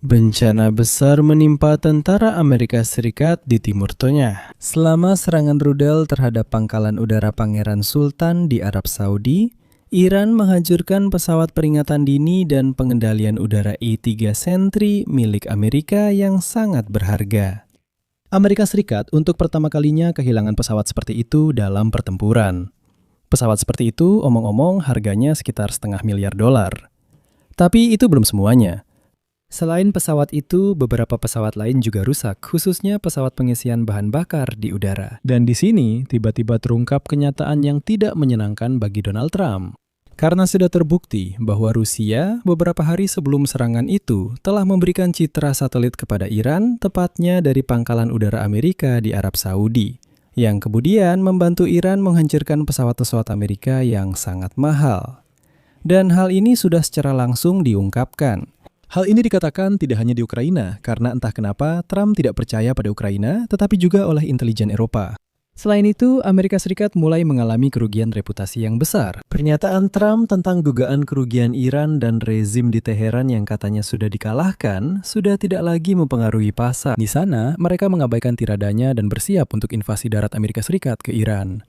Bencana besar menimpa tentara Amerika Serikat di Timur Tengah. Selama serangan rudal terhadap pangkalan udara Pangeran Sultan di Arab Saudi, Iran menghancurkan pesawat peringatan dini dan pengendalian udara E-3 Sentry milik Amerika yang sangat berharga. Amerika Serikat untuk pertama kalinya kehilangan pesawat seperti itu dalam pertempuran. Pesawat seperti itu, omong-omong, harganya sekitar $500 miliar. Tapi itu belum semuanya. Selain pesawat itu, beberapa pesawat lain juga rusak, khususnya pesawat pengisian bahan bakar di udara. Dan di sini, tiba-tiba terungkap kenyataan yang tidak menyenangkan bagi Donald Trump. Karena sudah terbukti bahwa Rusia beberapa hari sebelum serangan itu telah memberikan citra satelit kepada Iran, tepatnya dari pangkalan udara Amerika di Arab Saudi, yang kemudian membantu Iran menghancurkan pesawat-pesawat Amerika yang sangat mahal. Dan hal ini sudah secara langsung diungkapkan. Hal ini dikatakan tidak hanya di Ukraina, karena entah kenapa Trump tidak percaya pada Ukraina, tetapi juga oleh intelijen Eropa. Selain itu, Amerika Serikat mulai mengalami kerugian reputasi yang besar. Pernyataan Trump tentang dugaan kerugian Iran dan rezim di Teheran yang katanya sudah dikalahkan, sudah tidak lagi mempengaruhi pasar. Di sana, mereka mengabaikan tiradanya dan bersiap untuk invasi darat Amerika Serikat ke Iran.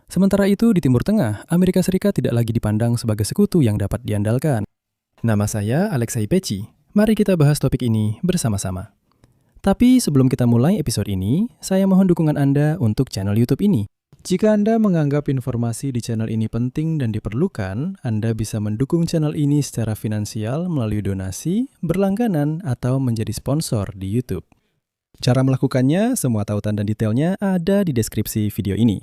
Sementara itu, di Timur Tengah, Amerika Serikat tidak lagi dipandang sebagai sekutu yang dapat diandalkan. Nama saya Alexei Peci. Mari kita bahas topik ini bersama-sama. Tapi sebelum kita mulai episode ini, saya mohon dukungan Anda untuk channel YouTube ini. Jika Anda menganggap informasi di channel ini penting dan diperlukan, Anda bisa mendukung channel ini secara finansial melalui donasi, berlangganan, atau menjadi sponsor di YouTube. Cara melakukannya, semua tautan dan detailnya ada di deskripsi video ini.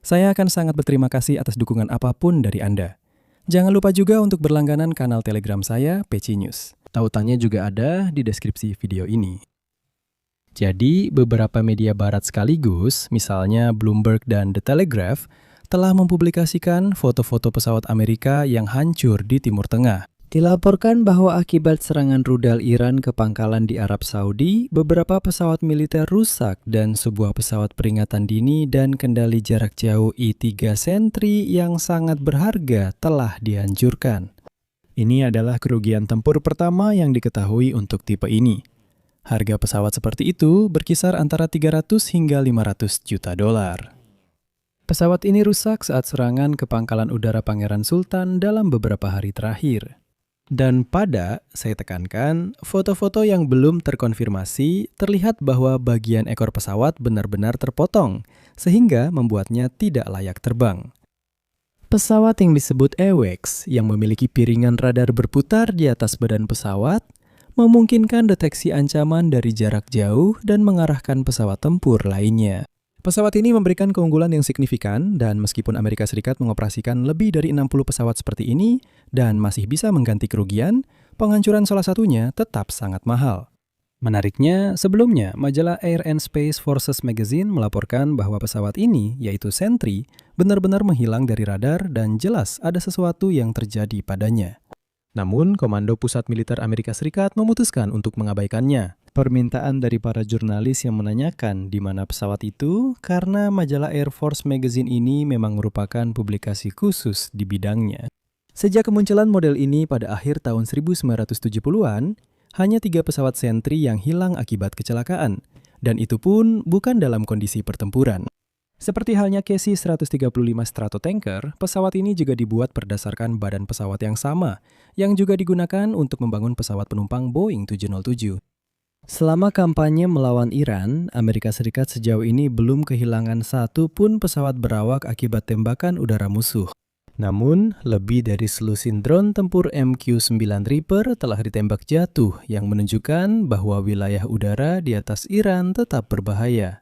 Saya akan sangat berterima kasih atas dukungan apapun dari Anda. Jangan lupa juga untuk berlangganan kanal Telegram saya, Peci News. Tautannya juga ada di deskripsi video ini. Jadi, beberapa media barat sekaligus, misalnya Bloomberg dan The Telegraph, telah mempublikasikan foto-foto pesawat Amerika yang hancur di Timur Tengah. Dilaporkan bahwa akibat serangan rudal Iran ke pangkalan di Arab Saudi, beberapa pesawat militer rusak dan sebuah pesawat peringatan dini dan kendali jarak jauh E-3 Sentry yang sangat berharga telah dihancurkan. Ini adalah kerugian tempur pertama yang diketahui untuk tipe ini. Harga pesawat seperti itu berkisar antara 300 hingga 500 juta dolar. Pesawat ini rusak saat serangan ke pangkalan udara Pangeran Sultan dalam beberapa hari terakhir. Dan saya tekankan, foto-foto yang belum terkonfirmasi terlihat bahwa bagian ekor pesawat benar-benar terpotong, sehingga membuatnya tidak layak terbang. Pesawat yang disebut AWACS, yang memiliki piringan radar berputar di atas badan pesawat, memungkinkan deteksi ancaman dari jarak jauh dan mengarahkan pesawat tempur lainnya. Pesawat ini memberikan keunggulan yang signifikan dan meskipun Amerika Serikat mengoperasikan lebih dari 60 pesawat seperti ini dan masih bisa mengganti kerugian, penghancuran salah satunya tetap sangat mahal. Menariknya, sebelumnya majalah Air and Space Forces Magazine melaporkan bahwa pesawat ini, yaitu Sentry, benar-benar menghilang dari radar dan jelas ada sesuatu yang terjadi padanya. Namun, Komando Pusat Militer Amerika Serikat memutuskan untuk mengabaikannya. Permintaan dari para jurnalis yang menanyakan di mana pesawat itu karena majalah Air Force Magazine ini memang merupakan publikasi khusus di bidangnya. Sejak kemunculan model ini pada akhir tahun 1970-an, hanya 3 pesawat Sentry yang hilang akibat kecelakaan, dan itu pun bukan dalam kondisi pertempuran. Seperti halnya KC-135 Stratotanker, pesawat ini juga dibuat berdasarkan badan pesawat yang sama, yang juga digunakan untuk membangun pesawat penumpang Boeing 707. Selama kampanye melawan Iran, Amerika Serikat sejauh ini belum kehilangan satu pun pesawat berawak akibat tembakan udara musuh. Namun, lebih dari selusin drone tempur MQ-9 Reaper telah ditembak jatuh yang menunjukkan bahwa wilayah udara di atas Iran tetap berbahaya.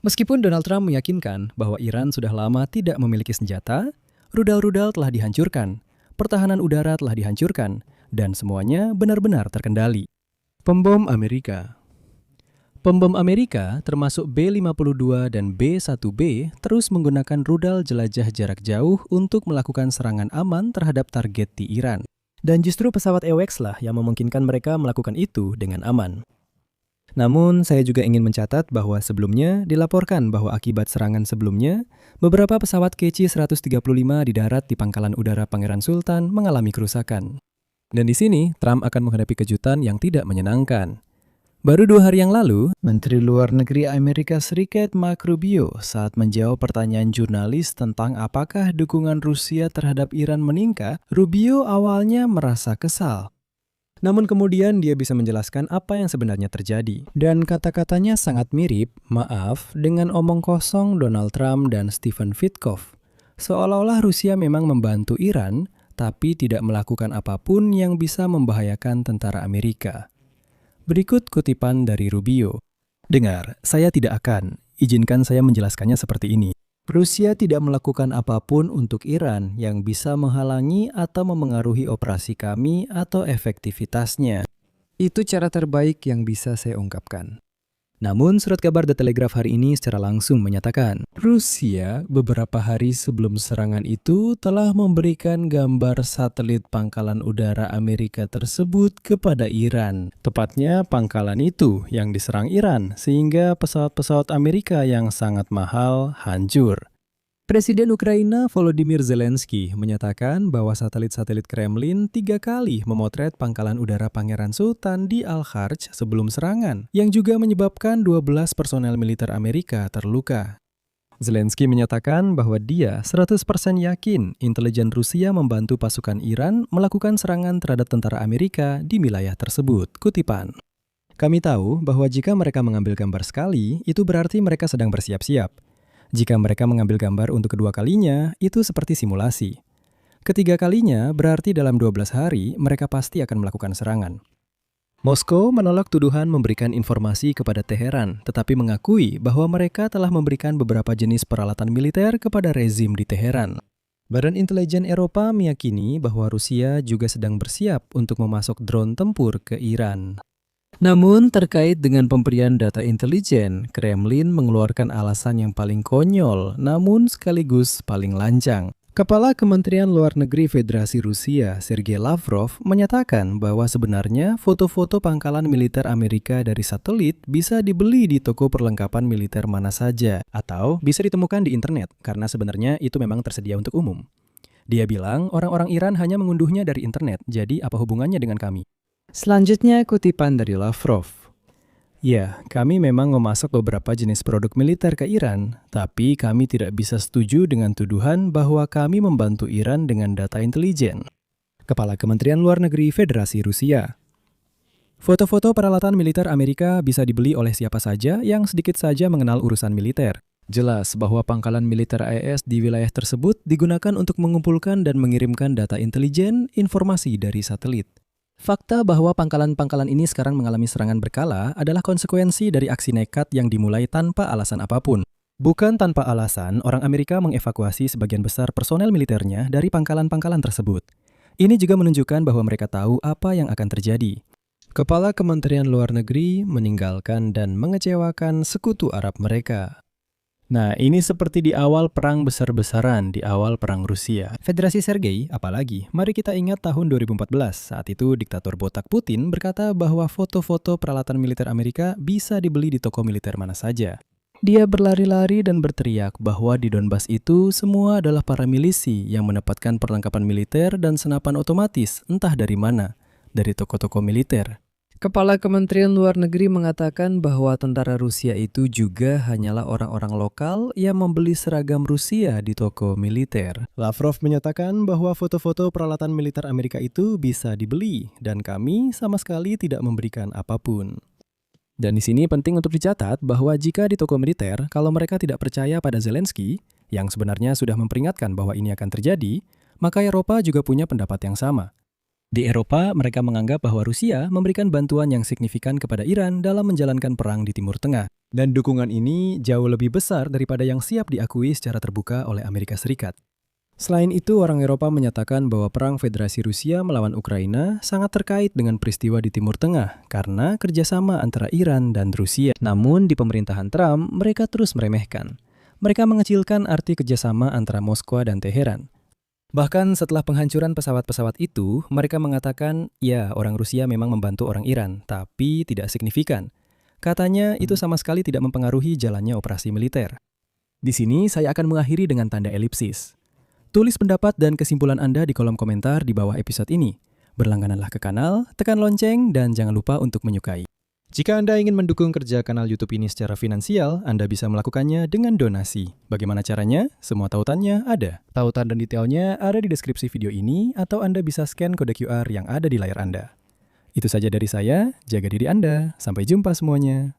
Meskipun Donald Trump meyakinkan bahwa Iran sudah lama tidak memiliki senjata, rudal-rudal telah dihancurkan, pertahanan udara telah dihancurkan, dan semuanya benar-benar terkendali. Pembom Amerika. Pembom Amerika, termasuk B-52 dan B-1B, terus menggunakan rudal jelajah jarak jauh untuk melakukan serangan aman terhadap target di Iran. Dan justru pesawat AWACS lah yang memungkinkan mereka melakukan itu dengan aman. Namun, saya juga ingin mencatat bahwa sebelumnya dilaporkan bahwa akibat serangan sebelumnya, beberapa pesawat KC-135 di darat di pangkalan udara Pangeran Sultan mengalami kerusakan. Dan di sini, Trump akan menghadapi kejutan yang tidak menyenangkan. Baru 2 hari yang lalu, Menteri Luar Negeri Amerika Serikat Marco Rubio saat menjawab pertanyaan jurnalis tentang apakah dukungan Rusia terhadap Iran meningkat, Rubio awalnya merasa kesal. Namun kemudian dia bisa menjelaskan apa yang sebenarnya terjadi. Dan kata-katanya sangat mirip, maaf, dengan omong kosong Donald Trump dan Stephen Witkoff. Seolah-olah Rusia memang membantu Iran, tapi tidak melakukan apapun yang bisa membahayakan tentara Amerika. Berikut kutipan dari Rubio. Dengar, saya tidak akan. Izinkan saya menjelaskannya seperti ini. Rusia tidak melakukan apapun untuk Iran yang bisa menghalangi atau memengaruhi operasi kami atau efektivitasnya. Itu cara terbaik yang bisa saya ungkapkan. Namun, surat kabar The Telegraph hari ini secara langsung menyatakan, Rusia beberapa hari sebelum serangan itu telah memberikan gambar satelit pangkalan udara Amerika tersebut kepada Iran. Tepatnya pangkalan itu yang diserang Iran, sehingga pesawat-pesawat Amerika yang sangat mahal hancur. Presiden Ukraina Volodymyr Zelensky menyatakan bahwa satelit-satelit Kremlin 3 kali memotret pangkalan udara Pangeran Sultan di Al-Kharj sebelum serangan, yang juga menyebabkan 12 personel militer Amerika terluka. Zelensky menyatakan bahwa dia 100% yakin intelijen Rusia membantu pasukan Iran melakukan serangan terhadap tentara Amerika di wilayah tersebut. Kutipan. Kami tahu bahwa jika mereka mengambil gambar sekali, itu berarti mereka sedang bersiap-siap. Jika mereka mengambil gambar untuk kedua kalinya, itu seperti simulasi. Ketiga kalinya berarti dalam 12 hari mereka pasti akan melakukan serangan. Moskow menolak tuduhan memberikan informasi kepada Teheran, tetapi mengakui bahwa mereka telah memberikan beberapa jenis peralatan militer kepada rezim di Teheran. Badan Intelijen Eropa meyakini bahwa Rusia juga sedang bersiap untuk memasok drone tempur ke Iran. Namun, terkait dengan pemberian data intelijen, Kremlin mengeluarkan alasan yang paling konyol, namun sekaligus paling lancang. Kepala Kementerian Luar Negeri Federasi Rusia, Sergei Lavrov, menyatakan bahwa sebenarnya foto-foto pangkalan militer Amerika dari satelit bisa dibeli di toko perlengkapan militer mana saja, atau bisa ditemukan di internet, karena sebenarnya itu memang tersedia untuk umum. Dia bilang orang-orang Iran hanya mengunduhnya dari internet, jadi apa hubungannya dengan kami? Selanjutnya kutipan dari Lavrov. Ya, kami memang memasok beberapa jenis produk militer ke Iran, tapi kami tidak bisa setuju dengan tuduhan bahwa kami membantu Iran dengan data intelijen. Kepala Kementerian Luar Negeri Federasi Rusia. Foto-foto peralatan militer Amerika bisa dibeli oleh siapa saja yang sedikit saja mengenal urusan militer. Jelas bahwa pangkalan militer AES di wilayah tersebut digunakan untuk mengumpulkan dan mengirimkan data intelijen, informasi dari satelit. Fakta bahwa pangkalan-pangkalan ini sekarang mengalami serangan berkala adalah konsekuensi dari aksi nekat yang dimulai tanpa alasan apapun. Bukan tanpa alasan, orang Amerika mengevakuasi sebagian besar personel militernya dari pangkalan-pangkalan tersebut. Ini juga menunjukkan bahwa mereka tahu apa yang akan terjadi. Kepala Kementerian Luar Negeri meninggalkan dan mengecewakan sekutu Arab mereka. Nah, ini seperti di awal perang besar-besaran, di awal perang Rusia. Federasi Sergei, apalagi, mari kita ingat tahun 2014, saat itu diktator botak Putin berkata bahwa foto-foto peralatan militer Amerika bisa dibeli di toko militer mana saja. Dia berlari-lari dan berteriak bahwa di Donbas itu semua adalah para milisi yang mendapatkan perlengkapan militer dan senapan otomatis, entah dari mana, dari toko-toko militer. Kepala Kementerian Luar Negeri mengatakan bahwa tentara Rusia itu juga hanyalah orang-orang lokal yang membeli seragam Rusia di toko militer. Lavrov menyatakan bahwa foto-foto peralatan militer Amerika itu bisa dibeli, dan kami sama sekali tidak memberikan apapun. Dan di sini penting untuk dicatat bahwa jika di toko militer, kalau mereka tidak percaya pada Zelensky, yang sebenarnya sudah memperingatkan bahwa ini akan terjadi, maka Eropa juga punya pendapat yang sama. Di Eropa, mereka menganggap bahwa Rusia memberikan bantuan yang signifikan kepada Iran dalam menjalankan perang di Timur Tengah. Dan dukungan ini jauh lebih besar daripada yang siap diakui secara terbuka oleh Amerika Serikat. Selain itu, orang Eropa menyatakan bahwa perang Federasi Rusia melawan Ukraina sangat terkait dengan peristiwa di Timur Tengah karena kerjasama antara Iran dan Rusia. Namun, di pemerintahan Trump, mereka terus meremehkan. Mereka mengecilkan arti kerjasama antara Moskwa dan Teheran. Bahkan setelah penghancuran pesawat-pesawat itu, mereka mengatakan, ya, orang Rusia memang membantu orang Iran, tapi tidak signifikan. Katanya, itu sama sekali tidak mempengaruhi jalannya operasi militer. Di sini, saya akan mengakhiri dengan tanda elipsis. Tulis pendapat dan kesimpulan Anda di kolom komentar di bawah episode ini. Berlanggananlah ke kanal, tekan lonceng, dan jangan lupa untuk menyukai. Jika Anda ingin mendukung kerja kanal YouTube ini secara finansial, Anda bisa melakukannya dengan donasi. Bagaimana caranya? Semua tautannya ada. Tautan dan detailnya ada di deskripsi video ini, atau Anda bisa scan kode QR yang ada di layar Anda. Itu saja dari saya, jaga diri Anda. Sampai jumpa semuanya.